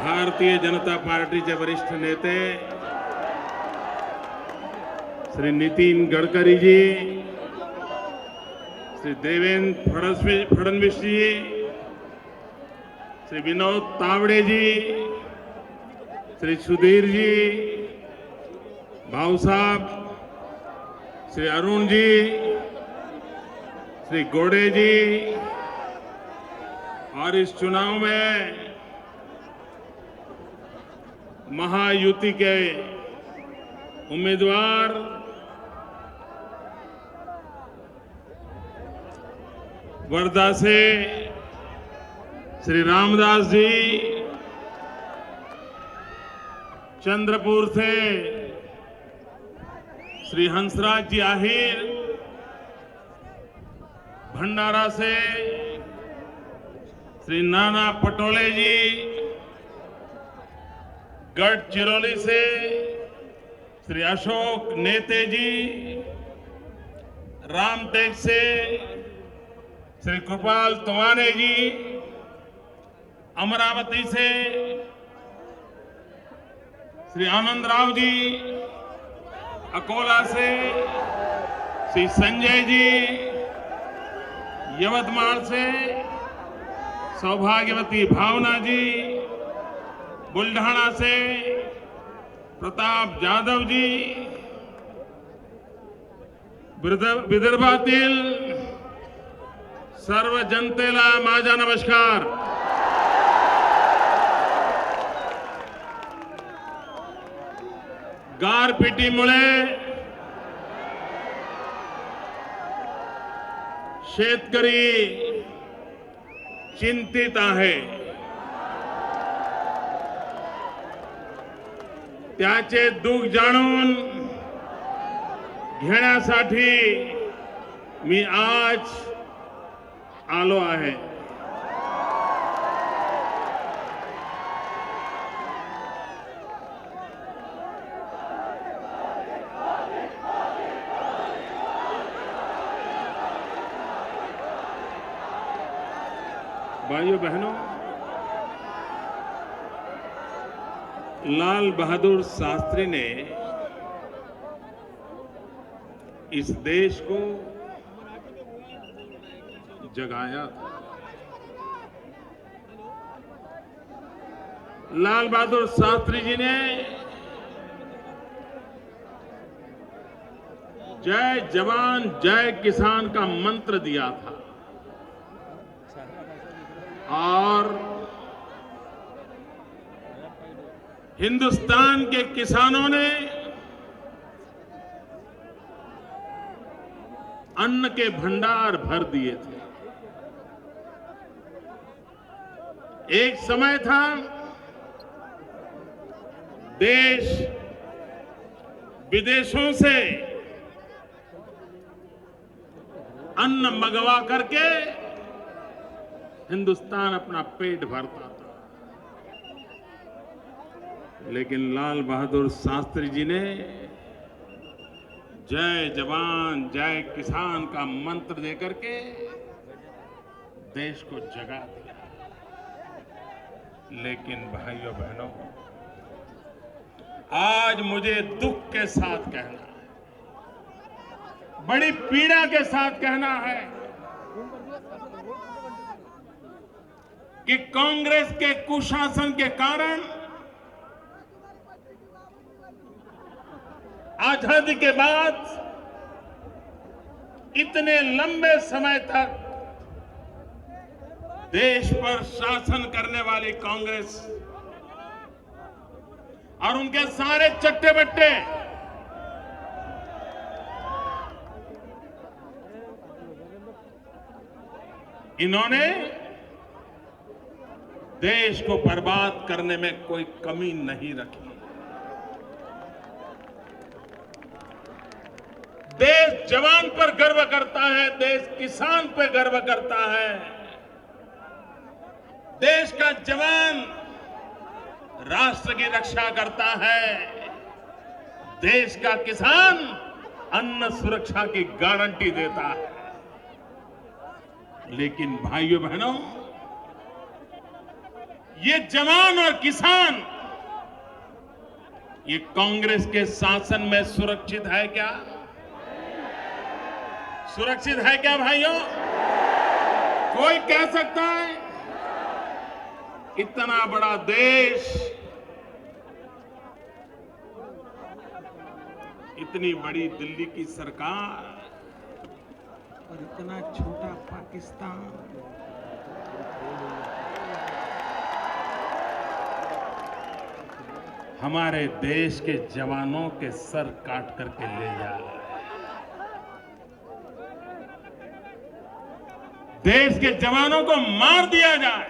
भारतीय जनता पार्टीचे वरिष्ठ नेते श्री नितीन गडकरी जी, श्री देवेंद्र फडणवीस जी, श्री विनोद तावड़े जी, श्री सुधीर जी, भाऊ साहब, श्री अरुण जी, श्री गोड़े जी, और इस चुनाव में महायुति के उम्मीदवार वर्धा से श्री रामदास जी, चंद्रपुर से श्री हंसराज जी आहिर, भंडारा से श्री नाना पटोले जी, गढ़चिरौली से श्री अशोक नेते जी, रामटेक से श्री कृपाल तवाने जी, अमरावती से श्री आनंद राव जी, अकोला से श्री संजय जी, यवतमाल से सौभाग्यवती भावना जी, बुल्ढाणा से प्रताप जाधव जी, विदर्भातील सर्व जनतेला माझा नमस्कार. गारपिटीमुळे शेतकरी चिंतित आहे. त्याचे दुःख जाणून घेण्यासाठी मी आज आलो आहे. भाइयों बहनों, लाल बहादुर शास्त्री ने इस देश को जगाया था. लाल बहादुर शास्त्री जी ने जय जवान जय किसान का मंत्र दिया था और हिंदुस्तान के किसानों ने अन्न के भंडार भर दिए थे. एक समय था देश विदेशों से अन्न मंगवा करके हिंदुस्तान अपना पेट भरता था. लेकिन लाल बहादुर शास्त्री जी ने जय जवान जय किसान का मंत्र देकर के देश को जगा दिया. लेकिन भाइयों बहनों, आज मुझे दुख के साथ कहना है, बड़ी पीड़ा के साथ कहना है कि कांग्रेस के कुशासन के कारण आजादी के बाद इतने लंबे समय तक देश पर शासन करने वाली कांग्रेस और उनके सारे चट्टे बट्टे इन्होंने देश को बर्बाद करने में कोई कमी नहीं रखी. देश जवान पर गर्व करता है, देश किसान पर गर्व करता है. देश का जवान राष्ट्र की रक्षा करता है, देश का किसान अन्न सुरक्षा की गारंटी देता है. लेकिन भाइयों बहनों, ये जवान और किसान ये कांग्रेस के शासन में सुरक्षित है क्या? सुरक्षित है क्या भाइयों? कोई कह सकता है? इतना बड़ा देश, इतनी बड़ी दिल्ली की सरकार और इतना छोटा पाकिस्तान, हमारे देश के जवानों के सर काट करके ले जा रहा है। देश के जवानों को मार दिया जाए,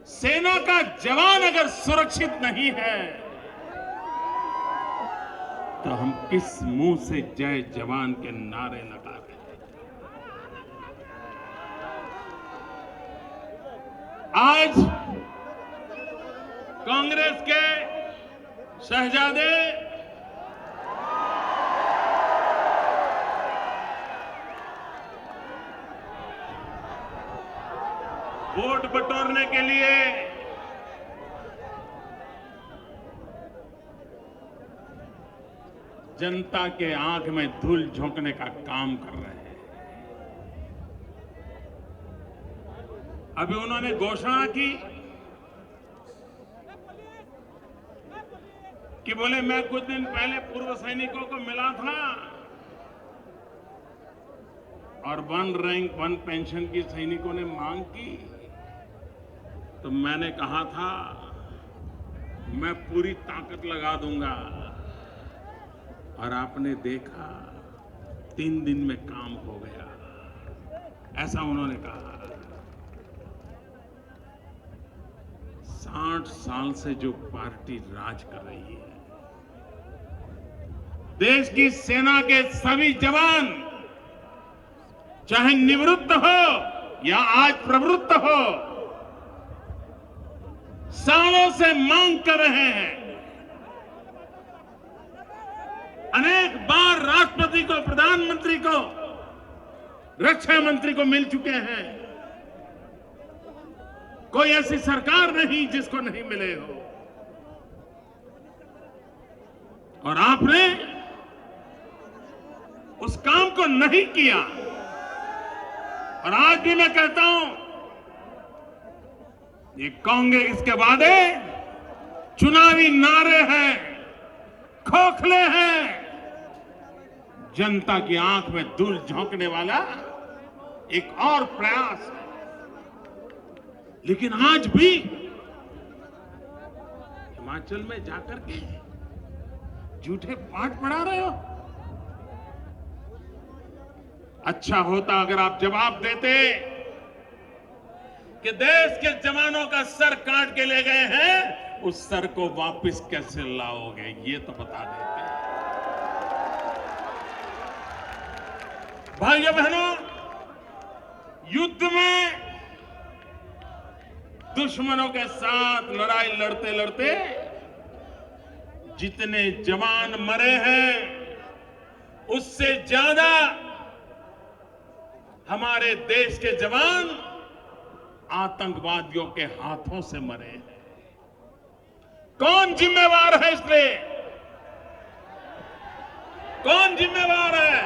सेना का जवान अगर सुरक्षित नहीं है तो हम किस मुंह से जय जवान के नारे लगा रहे हैं? आज कांग्रेस के शहजादे वोट बटोरने के लिए जनता के आंख में धूल झोंकने का काम कर रहे हैं। अभी उन्होंने घोषणा की कि बोले मैं कुछ दिन पहले पूर्व सैनिकों को मिला था और 1 रैंक 1 पेंशन की सैनिकों ने मांग की, तो मैंने कहा था मैं पूरी ताकत लगा दूंगा, और आपने देखा 3 दिन में काम हो गया, ऐसा उन्होंने कहा। 60 साल से जो पार्टी राज कर रही है, देश की सेना के सभी जवान चाहे निवृत्त हो या आज प्रवृत्त हो, सालों से मांग कर रहे हैं। अनेक बार राष्ट्रपति को, प्रधानमंत्री को, रक्षा मंत्री को मिल चुके हैं। कोई ऐसी सरकार नहीं जिसको नहीं मिले हो। और आपने उस काम को नहीं किया। और आज भी मैं कहता हूं, ये कांग्रेस के वादे चुनावी नारे हैं, खोखले हैं, जनता की आंख में धूल झोंकने वाला एक और प्रयास है। लेकिन आज भी हिमाचल में जाकर के झूठे पाठ पढ़ा रहे हो। अच्छा होता अगर आप जवाब देते कि देश के जवानों का सर काट के ले गए हैं, उस सर को वापस कैसे लाओगे, ये तो बता देते। भाइयों बहनों, युद्ध में दुश्मनों के साथ लड़ाई लड़ते लड़ते जितने जवान मरे हैं, उससे ज्यादा हमारे देश के जवान आतंकवादियों के हाथों से मरे हैं। कौन जिम्मेवार है इसलिए? कौन जिम्मेवार है?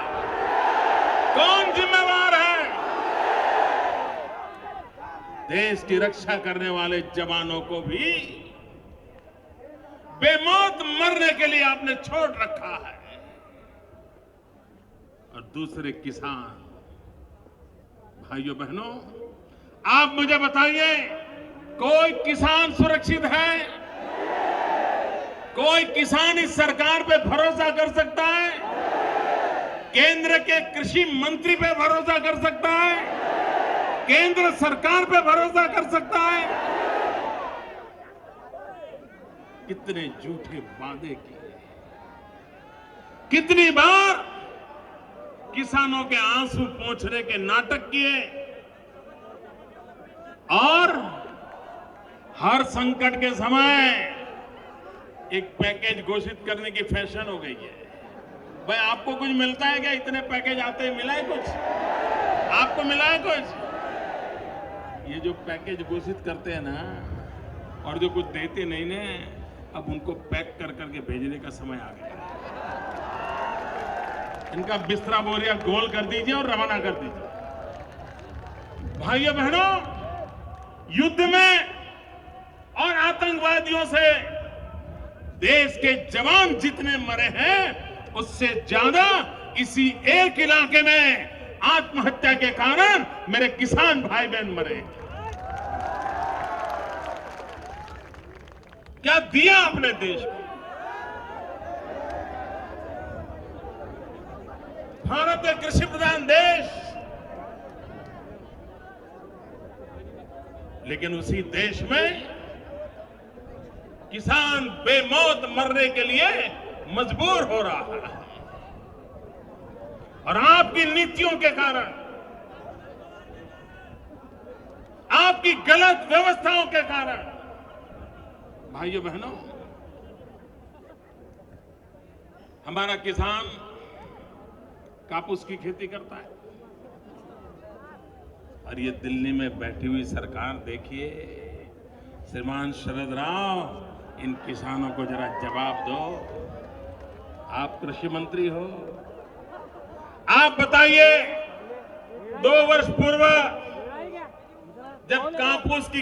कौन जिम्मेवार है? देश की रक्षा करने वाले जवानों को भी बेमौत मरने के लिए आपने छोड़ रखा है। और दूसरे किसान भाइयों बहनों, आप मुझे बताइए, कोई किसान सुरक्षित है? कोई किसान इस सरकार पे भरोसा कर सकता है? केंद्र के कृषि मंत्री पे भरोसा कर सकता है? केंद्र सरकार पे भरोसा कर सकता है? कितने झूठे वादे किए, कितनी बार किसानों के आंसू पोंछने के नाटक किए, और हर संकट के समय एक पैकेज घोषित करने की फैशन हो गई है। भाई आपको कुछ मिलता है क्या? इतने पैकेज आते हैं, मिला है कुछ? आपको मिला है कुछ? ये जो पैकेज घोषित करते हैं ना और जो कुछ देते नहीं ने, अब उनको पैक कर करके भेजने का समय आ गया। इनका बिस्तरा बोरिया गोल कर दीजिए और रवाना कर दीजिए। भाइयों बहनों, युद्ध में और आतंकवादियों से देश के जवान जितने मरे हैं उससे ज्यादा इसी एक इलाके में आत्महत्या के कारण मेरे किसान भाई बहन मरे। क्या दिया अपने देश को? भारत एक कृषि प्रधान देश, लेकिन उसी देश में किसान बेमौत मरने के लिए मजबूर हो रहा है। और आपकी नीतियों के कारण, आपकी गलत व्यवस्थाओं के कारण, भाइयों बहनों, हमारा किसान कापूस की खेती करता है और ये दिल्ली में बैठी हुई सरकार, देखिए श्रीमान शरद राव, इन किसानों को जरा जवाब दो। आप कृषि मंत्री हो, आप बताइए 2 वर्ष पूर्व जब कापूस की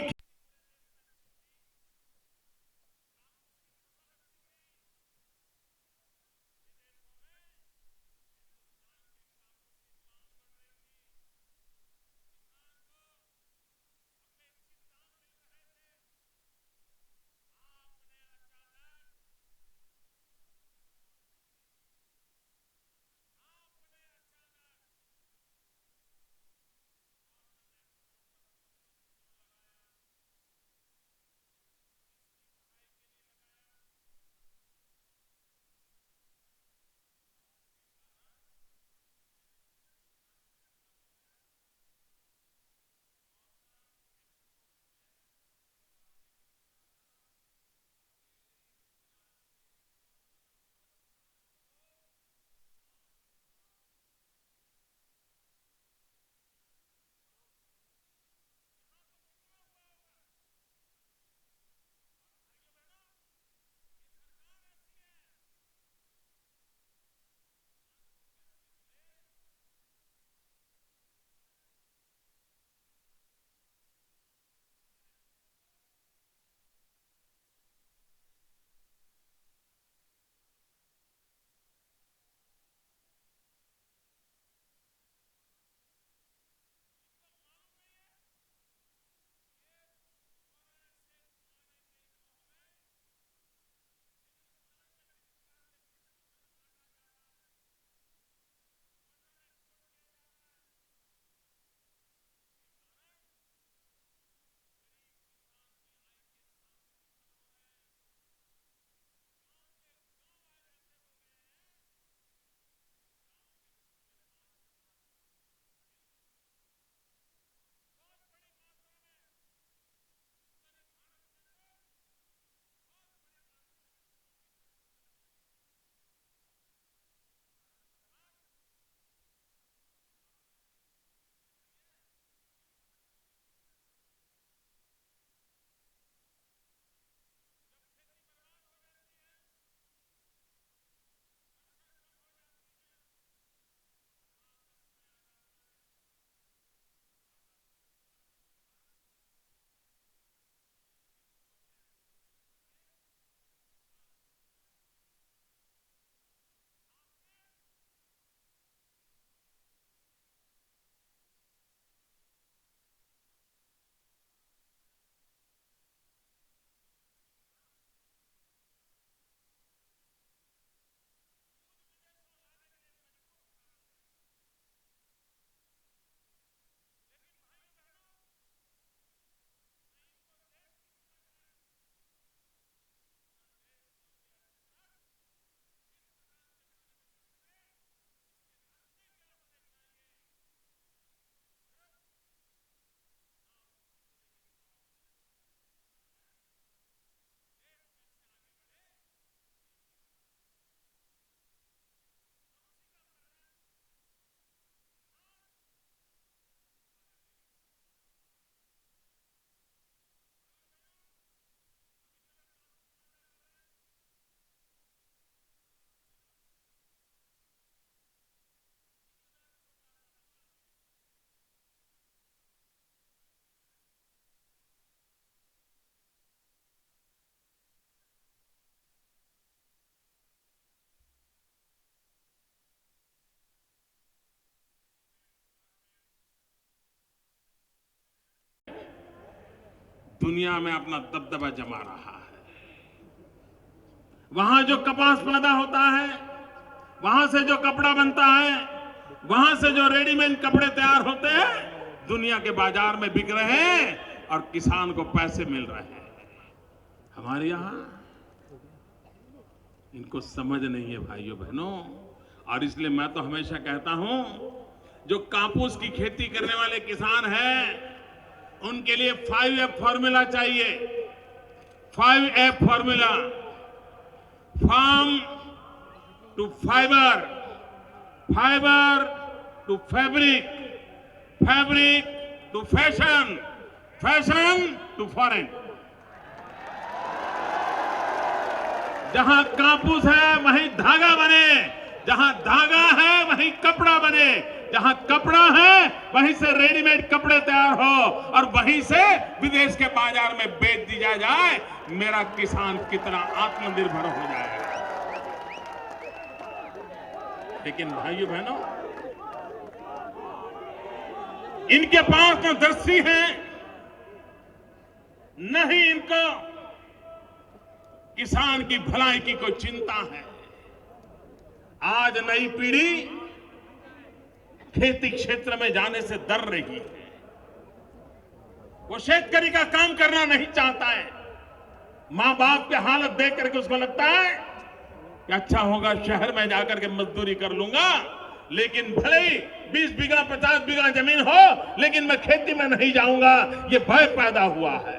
दुनिया में अपना दबदबा जमा रहा है। वहां जो कपास पैदा होता है, वहां से जो कपड़ा बनता है, वहां से जो रेडीमेड कपड़े तैयार होते हैं, दुनिया के बाजार में बिक रहे हैं और किसान को पैसे मिल रहे हैं। हमारे यहां इनको समझ नहीं है भाइयों बहनों। और इसलिए मैं तो हमेशा कहता हूं, जो कापूस की खेती करने वाले किसान हैं, उनके लिए 5F फॉर्मूला चाहिए। 5F formula, farm to fiber, fiber to fabric, fabric to fashion, fashion to foreign. जहां कापूस है वहीं धागा बने, जहां धागा है वहीं कपड़ा बने, जहां कपड़ा है वहीं से रेडीमेड कपड़े तैयार हो और वहीं से विदेश के बाजार में बेच दिया जाए। मेरा किसान कितना आत्मनिर्भर हो जाएगा। लेकिन भाइयों बहनों, इनके पास न दृष्टि है, न ही इनको किसान की भलाई की कोई चिंता है। आज नई पीढ़ी खेती क्षेत्र में जाने से डर रही है। वो शेतकरी का काम करना नहीं चाहता है। मां बाप की हालत देख करके उसको लगता है कि अच्छा होगा शहर में जाकर के मजदूरी कर लूंगा, लेकिन भले ही 20 बीघा 50 बीघा जमीन हो, लेकिन मैं खेती में नहीं जाऊंगा। ये भय पैदा हुआ है।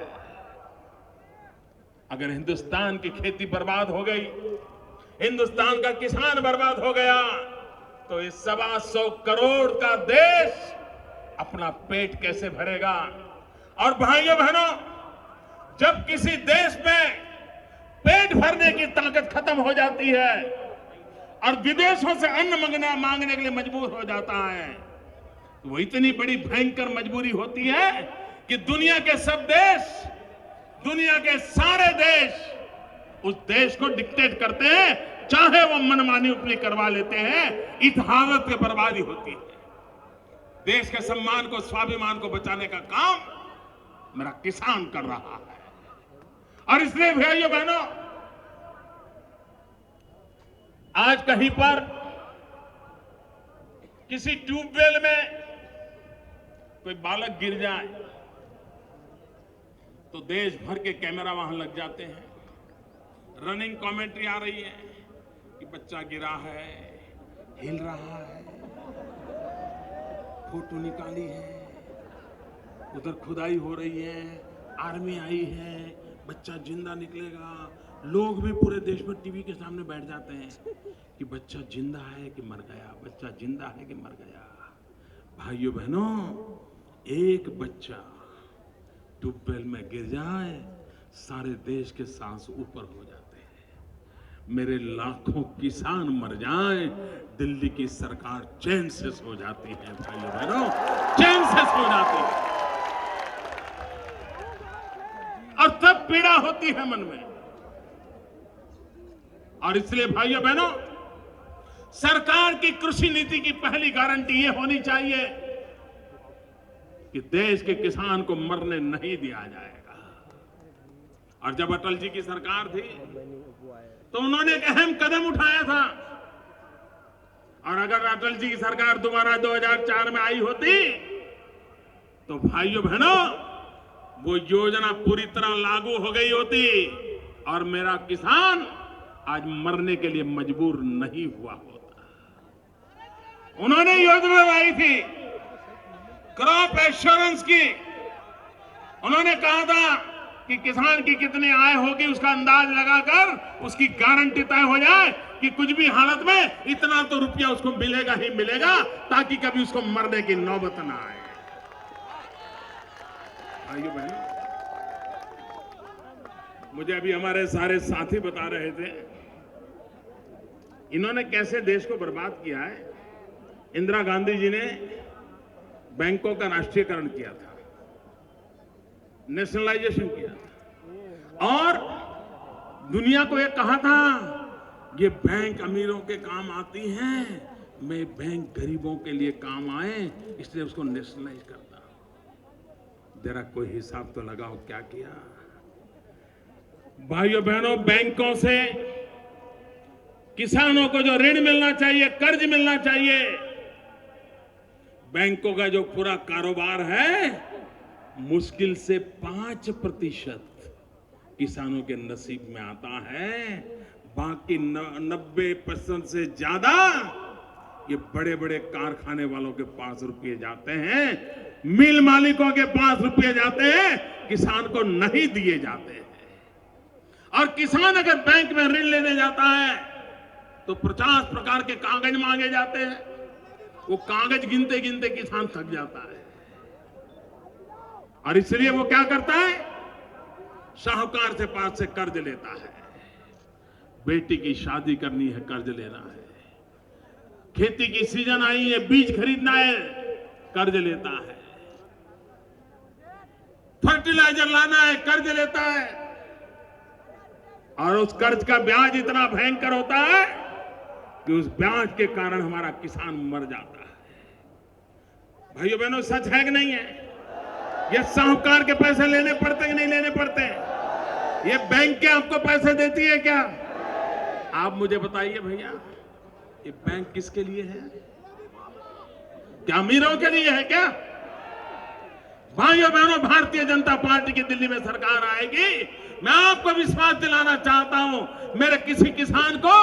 अगर हिंदुस्तान की खेती बर्बाद हो गई, हिंदुस्तान का किसान बर्बाद हो गया, तो इस 125 करोड़ का देश अपना पेट कैसे भरेगा? और भाइयों बहनों, जब किसी देश में पेट भरने की ताकत खत्म हो जाती है और विदेशों से अन्न मांगने के लिए मजबूर हो जाता है, तो वो इतनी बड़ी भयंकर मजबूरी होती है कि दुनिया के सब देश, दुनिया के सारे देश उस देश को डिक्टेट करते हैं, चाहे वो मनमानी अपनी करवा लेते हैं। इस हालत में बर्बादी होती है। देश के सम्मान को, स्वाभिमान को बचाने का काम मेरा किसान कर रहा है। और इसलिए भाइयों बहनों, आज कहीं पर किसी ट्यूबवेल में कोई बालक गिर जाए तो देश भर के कैमरा वहां लग जाते हैं। रनिंग कमेंट्री आ रही है कि बच्चा गिरा है, हिल रहा है, फोटो निकाली है, उधर खुदाई हो रही है, आर्मी आई है, बच्चा जिंदा निकलेगा। लोग भी पूरे देश में टीवी के सामने बैठ जाते हैं कि बच्चा जिंदा है कि मर गया, बच्चा जिंदा है कि मर गया। भाइयों बहनों, एक बच्चा ट्यूबवेल में गिर जाए, सारे देश के सांस ऊपर हो जाते हैं। मेरे लाखों किसान मर जाएं, दिल्ली की सरकार चैन से सो जाती है। भाइयों बहनों, चैन से सो जाती है। और तब पीड़ा होती है मन में। और इसलिए भाइयों बहनों, सरकार की कृषि नीति की पहली गारंटी यह होनी चाहिए कि देश के किसान को मरने नहीं दिया जाएगा। और जब अटल जी की सरकार थी तो उन्होंने एक अहम कदम उठाया था। और अगर अटल जी की सरकार दोबारा 2004 में आई होती तो भाइयों बहनों, वो योजना पूरी तरह लागू हो गई होती और मेरा किसान आज मरने के लिए मजबूर नहीं हुआ होता। उन्होंने योजना लाई थी क्रॉप एश्योरेंस की। उन्होंने कहा था कि किसान की कितनी आय होगी उसका अंदाज लगाकर उसकी गारंटी तय हो जाए कि कुछ भी हालत में इतना तो रुपया उसको मिलेगा ही मिलेगा, ताकि कभी उसको मरने की नौबत ना आए। भाइयों बहनों, मुझे अभी हमारे सारे साथी बता रहे थे इन्होंने कैसे देश को बर्बाद किया है। इंदिरा गांधी जी ने बैंकों का राष्ट्रीयकरण किया था, नेशनलाइजेशन किया था और दुनिया को ये कहा था ये बैंक अमीरों के काम आती हैं, मैं बैंक गरीबों के लिए काम आए इसलिए उसको नेशनलाइज करता। जरा कोई हिसाब तो लगाओ क्या किया। भाइयों बहनों, बैंकों से किसानों को जो ऋण मिलना चाहिए, कर्ज मिलना चाहिए, बैंकों का जो पूरा कारोबार है, मुश्किल से 5% किसानों के नसीब में आता है। बाकी 90% से ज्यादा ये बड़े बड़े कारखाने वालों के पास रुपए जाते हैं, मिल मालिकों के पास रुपए जाते हैं, किसान को नहीं दिए जाते हैं। और किसान अगर बैंक में ऋण लेने जाता है तो 50 प्रकार के कागज मांगे जाते हैं। वो कागज गिनते गिनते किसान थक जाता है और इसलिए वो क्या करता है, साहूकार से पास से कर्ज लेता है। बेटी की शादी करनी है, कर्ज लेना है। खेती की सीजन आई है, बीज खरीदना है, कर्ज लेता है। फर्टिलाइजर लाना है, कर्ज लेता है। और उस कर्ज का ब्याज इतना भयंकर होता है कि उस ब्याज के कारण हमारा किसान मर जाता है। भाइयों बहनों, सच है कि नहीं है? ये साहूकार के पैसे लेने पड़ते कि नहीं लेने पड़ते? ये बैंक के आपको पैसे देती है क्या? आप मुझे बताइए भैया, ये बैंक किसके लिए है? क्या अमीरों के लिए है क्या? भाइयों बहनों, भारतीय जनता पार्टी की दिल्ली में सरकार आएगी, मैं आपको विश्वास दिलाना चाहता हूं, मेरे किसी किसान को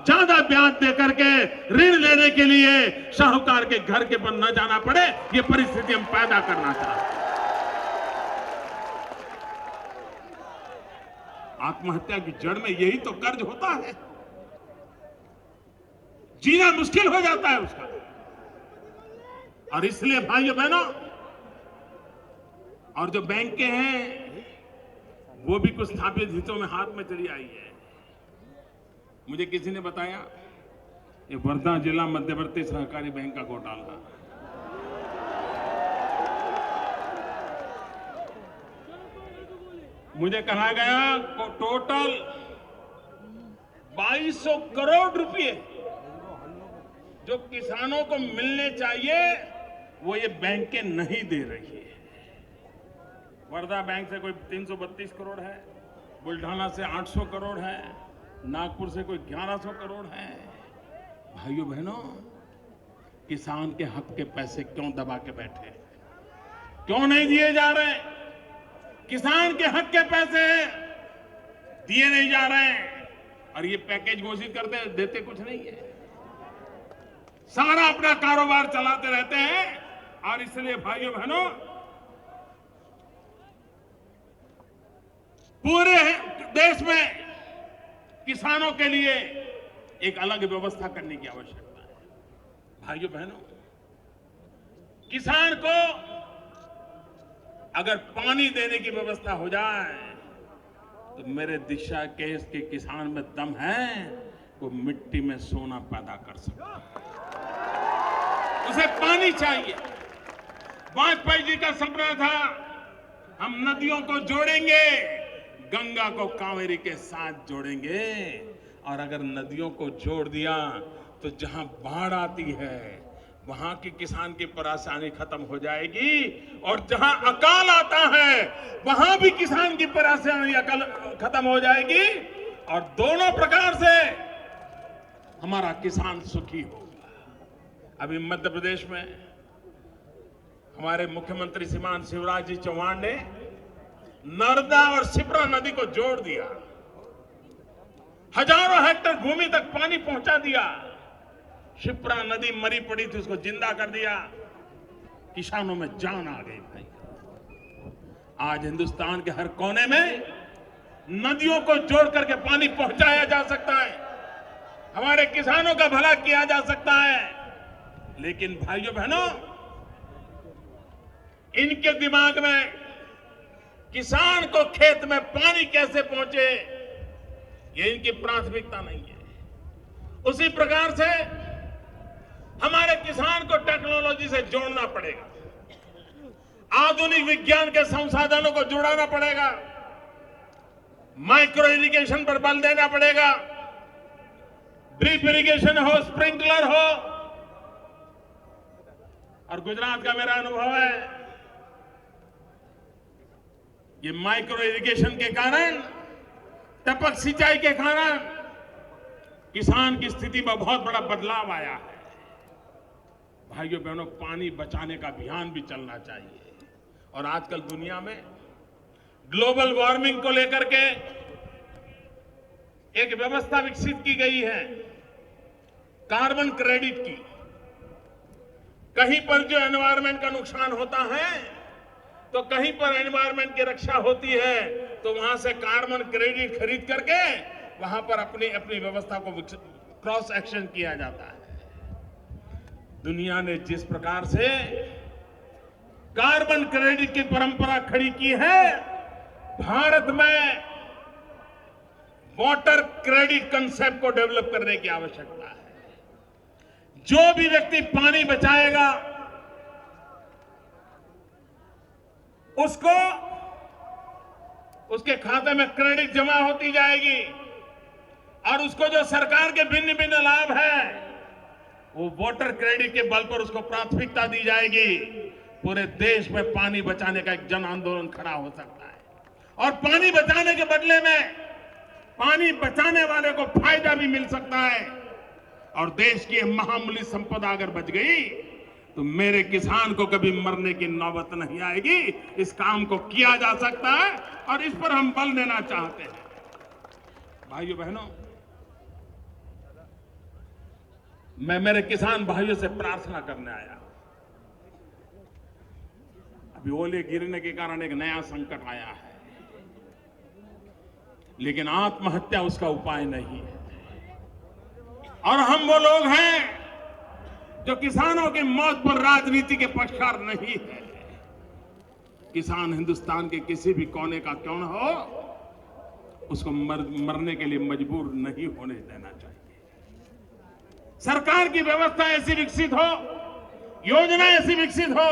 ज्यादा ब्याज दे करके ऋण लेने के लिए साहूकार के घर के पर न जाना पड़े। ये परिस्थिति हम पैदा करना चाहते हैं। आत्महत्या की जड़ में यही तो कर्ज होता है, जीना मुश्किल हो जाता है उसका। और इसलिए भाइयों बहनों, और जो बैंकें हैं वो भी कुछ स्थापित हितों में हाथ में चली आई है। मुझे किसी ने बताया ये वर्धा जिला मध्यवर्ती सहकारी बैंक का घोटाला, मुझे कहा गया टोटल 2200 करोड़ रुपए जो किसानों को मिलने चाहिए वो ये बैंकें नहीं दे रही है। वर्धा बैंक से कोई 332 करोड़ है, बुल्ढाना से 800 करोड़ है, नागपुर से कोई 1100 करोड़ है। भाइयों बहनों, किसान के हक के पैसे क्यों दबा के बैठे, क्यों नहीं दिए जा रहे? किसान के हक के पैसे दिए नहीं जा रहे हैं और ये पैकेज घोषित करते देते कुछ नहीं है। सारा अपना कारोबार चलाते रहते हैं। और इसलिए भाइयों बहनों, पूरे देश में किसानों के लिए एक अलग व्यवस्था करने की आवश्यकता है। भाइयों बहनों, किसान को अगर पानी देने की व्यवस्था हो जाए तो मेरे दिशा केस के किसान में दम है, वो मिट्टी में सोना पैदा कर सकता है। उसे पानी चाहिए। वाजपेयी जी का सपना था हम नदियों को जोड़ेंगे, गंगा को कावेरी के साथ जोड़ेंगे। और अगर नदियों को जोड़ दिया तो जहां बाढ़ आती है वहां के किसान की परेशानी खत्म हो जाएगी, और जहां अकाल आता है वहां भी किसान की परेशानी खत्म हो जाएगी। और दोनों प्रकार से हमारा किसान सुखी होगा। अभी मध्य प्रदेश में हमारे मुख्यमंत्री श्रीमान शिवराज जी चौहान ने नर्मदा और शिप्रा नदी को जोड़ दिया, हजारों हेक्टेयर भूमि तक पानी पहुंचा दिया। शिप्रा नदी मरी पड़ी थी, उसको जिंदा कर दिया। किसानों में जान आ गई। भाई आज हिंदुस्तान के हर कोने में नदियों को जोड़ करके पानी पहुंचाया जा सकता है, हमारे किसानों का भला किया जा सकता है। लेकिन भाइयों बहनों, इनके दिमाग में किसान को खेत में पानी कैसे पहुंचे, ये इनकी प्राथमिकता नहीं है। उसी प्रकार से हमारे किसान को टेक्नोलॉजी से जोड़ना पड़ेगा, आधुनिक विज्ञान के संसाधनों को जुड़ाना पड़ेगा, माइक्रो इरिगेशन पर बल देना पड़ेगा, ड्रिप इरिगेशन हो, स्प्रिंकलर हो। और गुजरात का मेरा अनुभव है, ये माइक्रो इरिगेशन के कारण, टपक सिंचाई के कारण किसान की स्थिति में बहुत बड़ा बदलाव आया है। भाइयों बहनों, पानी बचाने का अभियान भी चलना चाहिए। और आजकल दुनिया में ग्लोबल वार्मिंग को लेकर के एक व्यवस्था विकसित की गई है, कार्बन क्रेडिट की। कहीं पर जो एनवायरमेंट का नुकसान होता है तो कहीं पर एनवायरमेंट की रक्षा होती है, तो वहां से कार्बन क्रेडिट खरीद करके वहां पर अपनी अपनी व्यवस्था को क्रॉस एक्शन किया जाता है। दुनिया ने जिस प्रकार से कार्बन क्रेडिट की परंपरा खड़ी की है, भारत में वाटर क्रेडिट कंसेप्ट को डेवलप करने की आवश्यकता है। जो भी व्यक्ति पानी बचाएगा उसको उसके खाते में क्रेडिट जमा होती जाएगी और उसको जो सरकार के भिन्न भिन्न लाभ है वो वाटर क्रेडिट के बल पर उसको प्राथमिकता दी जाएगी। पूरे देश में पानी बचाने का एक जन आंदोलन खड़ा हो सकता है और पानी बचाने के बदले में पानी बचाने वाले को फायदा भी मिल सकता है। और देश की महामूल्य संपदा अगर बच गई तो मेरे किसान को कभी मरने की नौबत नहीं आएगी। इस काम को किया जा सकता है और इस पर हम बल देना चाहते हैं। भाइयों बहनों, मैं मेरे किसान भाइयों से प्रार्थना करने आया। अभी ओले गिरने के कारण एक नया संकट आया है, लेकिन आत्महत्या उसका उपाय नहीं है। और हम वो लोग हैं जो किसानों की मौत पर राजनीति के पक्षकार नहीं है। किसान हिंदुस्तान के किसी भी कोने का क्यों न हो, उसको मरने के लिए मजबूर नहीं होने देना चाहिए। सरकार की व्यवस्था ऐसी विकसित हो, योजना ऐसी विकसित हो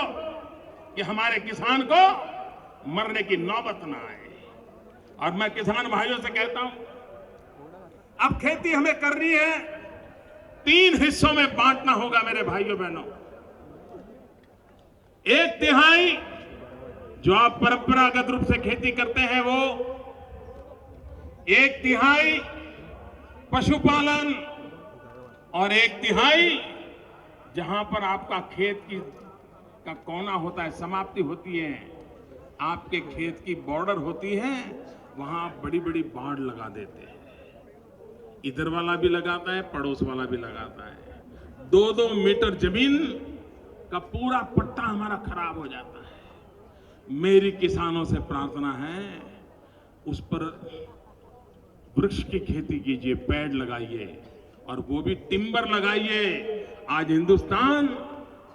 कि हमारे किसान को मरने की नौबत ना आए। और मैं किसान भाइयों से कहता हूं, अब खेती हमें करनी है, 3 हिस्सों में बांटना होगा मेरे भाइयों बहनों। 1/3 जो आप परंपरागत रूप से खेती करते हैं वो, 1/3 पशुपालन और 1/3 जहां पर आपका खेत का कोना होता है, समाप्ति होती है, आपके खेत की बॉर्डर होती है, वहां बड़ी बड़ी बाड़ लगा देते हैं। इधर वाला भी लगाता है, पड़ोस वाला भी लगाता है। 2-2 मीटर जमीन का पूरा पट्टा हमारा खराब हो जाता है। मेरी किसानों से प्रार्थना है, उस पर वृक्ष की खेती कीजिए, पेड़ लगाइए और वो भी टिम्बर लगाइए। आज हिंदुस्तान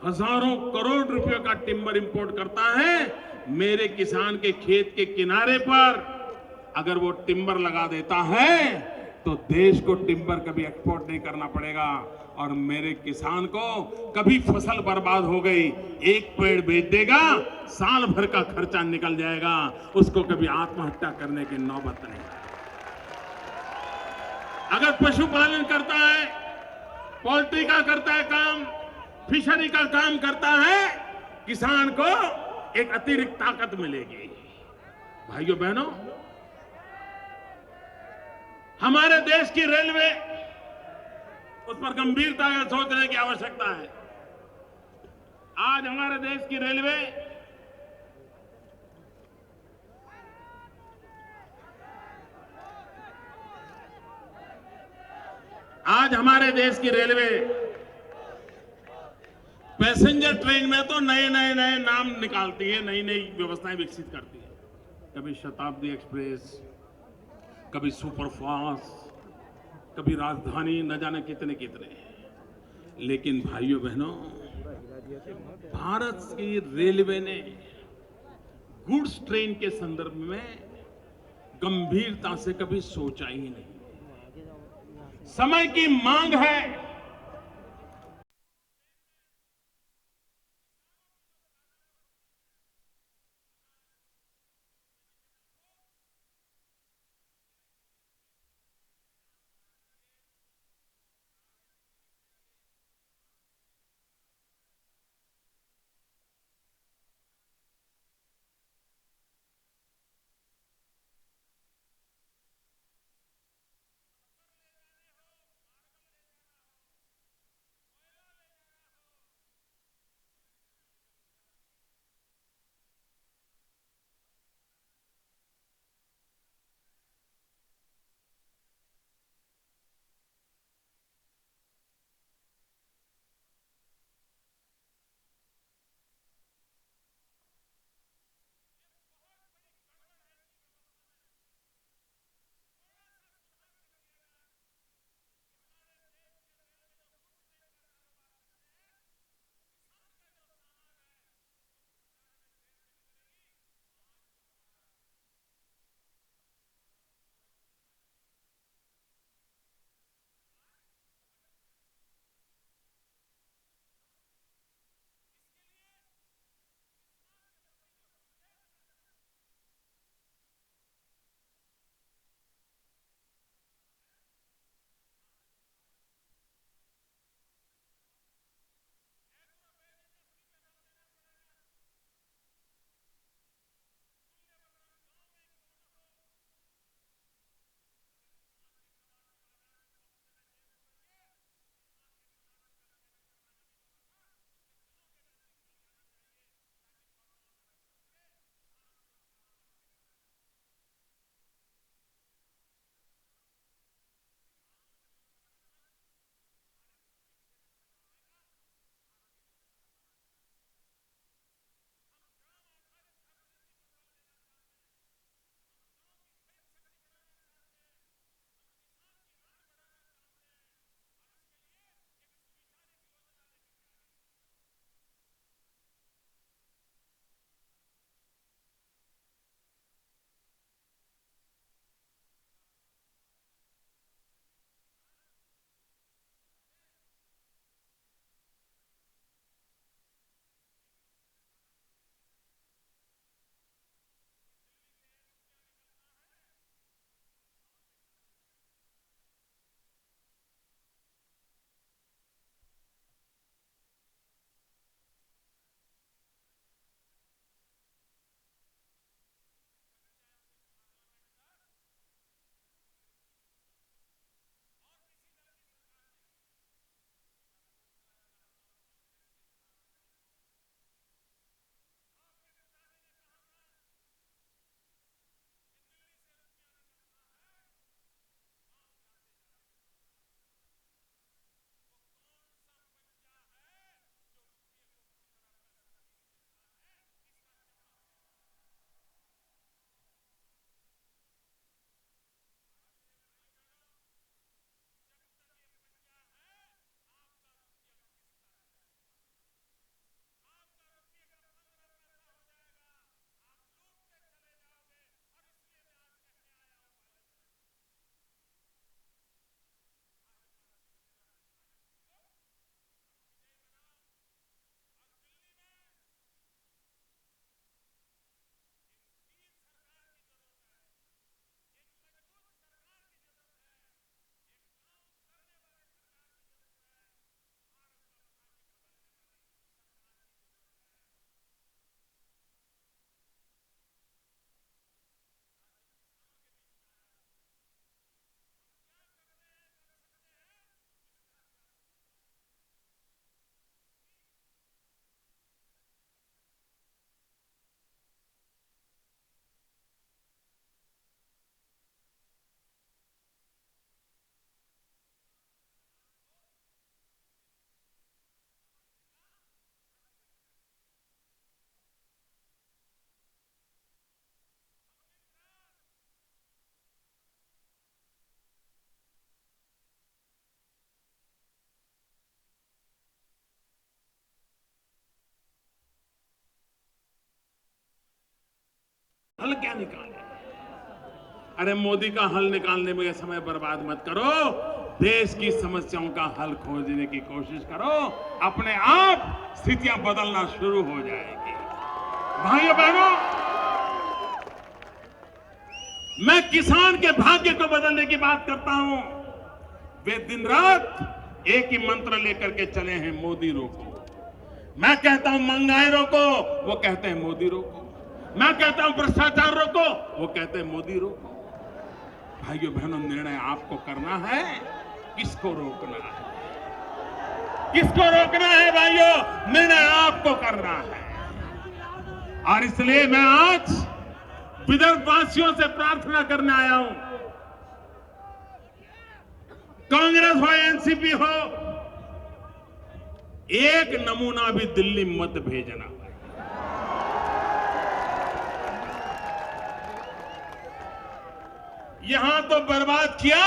हजारों करोड़ रुपए का टिम्बर इंपोर्ट करता है। मेरे किसान के खेत के किनारे पर अगर वो टिम्बर लगा देता है तो देश को टिम्बर कभी एक्सपोर्ट नहीं करना पड़ेगा और मेरे किसान को कभी फसल बर्बाद हो गई, एक पेड़ बेच देगा, साल भर का खर्चा निकल जाएगा, उसको कभी आत्महत्या करने की नौबत नहीं। अगर पशुपालन करता है, पोल्ट्री का करता है काम, फिशरी का काम करता है, किसान को एक अतिरिक्त ताकत मिलेगी। भाइयों बहनों, हमारे देश की रेलवे, उस पर गंभीरता से सोचने की आवश्यकता है। आज हमारे देश की रेलवे पैसेंजर ट्रेन में तो नए नाम निकालती है, नई नई व्यवस्थाएं विकसित करती है। कभी शताब्दी एक्सप्रेस, कभी सुपरफास्ट, कभी राजधानी, न जाने कितने कितने। लेकिन भाइयों बहनों, भारत की रेलवे ने गुड्स ट्रेन के संदर्भ में गंभीरता से कभी सोचा ही नहीं। समय की मांग है हल क्या निकाले? अरे मोदी का हल निकालने में समय बर्बाद मत करो, देश की समस्याओं का हल खोजने की कोशिश करो। अपने आप स्थितियां बदलना शुरू हो जाएगी। भाइयों बहनों, मैं किसान के भाग्य को बदलने की बात करता हूं। वे दिन रात एक ही मंत्र लेकर के चले हैं, मोदी रोको। मैं कहता हूं महंगाई रोको, वो कहते हैं मोदी रोको। मैं कहता हूं भ्रष्टाचार रोको, वो कहते हैं मोदी रोको। भाइयों बहनों, निर्णय आपको करना है, किसको रोकना है, किसको रोकना है। भाइयों, निर्णय आपको करना है। और इसलिए मैं आज विदर्भ वासियों से प्रार्थना करने आया हूं, कांग्रेस हो एनसीपी हो, एक नमूना भी दिल्ली मत भेजना। यहां तो बर्बाद किया,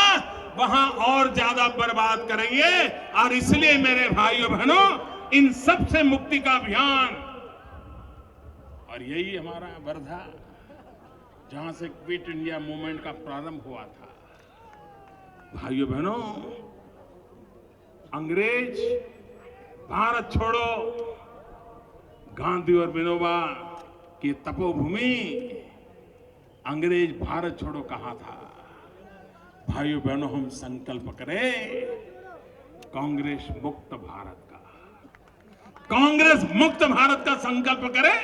वहां और ज्यादा बर्बाद करेंगे। और इसलिए मेरे भाइयों बहनों, इन सब से मुक्ति का अभियान, और यही हमारा वर्धा, जहां से क्विट इंडिया मूवमेंट का प्रारंभ हुआ था। भाइयों बहनों, अंग्रेज भारत छोड़ो, गांधी और विनोबा की तपोभूमि, अंग्रेज भारत छोड़ो कहा था। भाइयों बहनों, हम संकल्प करें कांग्रेस मुक्त भारत का, कांग्रेस मुक्त भारत का संकल्प करें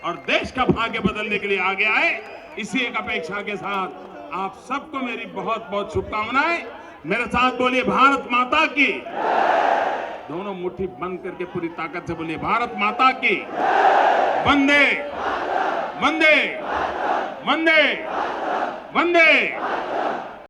और देश का भाग्य बदलने के लिए आगे आए। इसी एक अपेक्षा के साथ आप सबको मेरी बहुत बहुत शुभकामनाएं। मेरे साथ बोलिए भारत माता की। दोनों मुट्ठी बंद करके पूरी ताकत से बोलिए भारत माता की। वंदे वंदे वंदे वंदे।